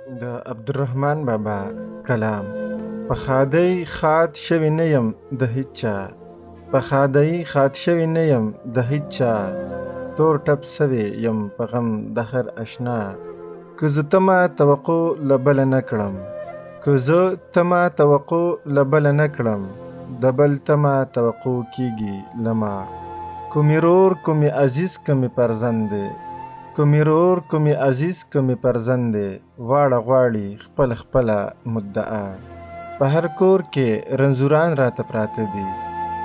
د عبدالرحمن بابا کلام. په ښادۍ ښاد شوی نه یم د هیچا، په ښادۍ ښاد شوی نه یم د هیچا، تور ټپ سوی یم په غم د هر اشنا. که زه تمه توقع له بله نه کړم، که زه تمه توقع له بله نه کړم، د بل تمه توقع کیږي له ما. کومې رور کومې عزیز کومې فرزند دی، کومې رور کومې عزیز کومې فرزند دی، واړه غواړي خپله خپله مدعا. په هر کور کې رنځوران راته پراته دي،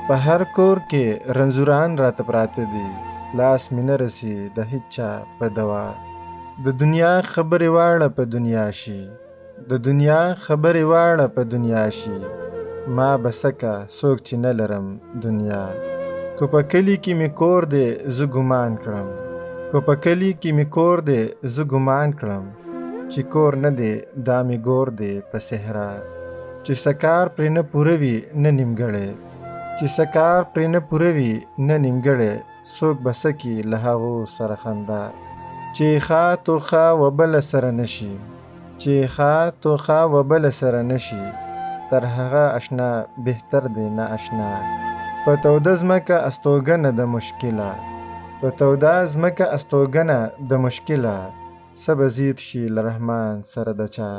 په هر کور کې رنځوران راته پراته دي، لاس مې نه رسي د هیچا په دوا. د دنیا خبرې واړه په دنیا شي، د دنیا خبرې واړه په دنیا شي، ما بسکه څوک چې نه لرم دنیا. که په کلي کې مې کور دی زه ګمان کړم، که په کلي کې مې کور دی زه ګمان کړم، چې کور نه دی دا مې ګور دی په صحرا. چې سکار پرې نه پوره وي نه نیمګړی، چې سکار پرې نه پوره وي نه نیمګړی، څوک به سکي له هغو سره خندا. چې ښه توښه و بله سره نشي، چې ښه توښه و بله سره نشي، تر هغه اشنا بهتر دی نه اشنا. په توده ځمکه استوګنه د مشکله، په توده ځمکه استوګنه د مشکله، څه به زید شي له رحمان سره د چا.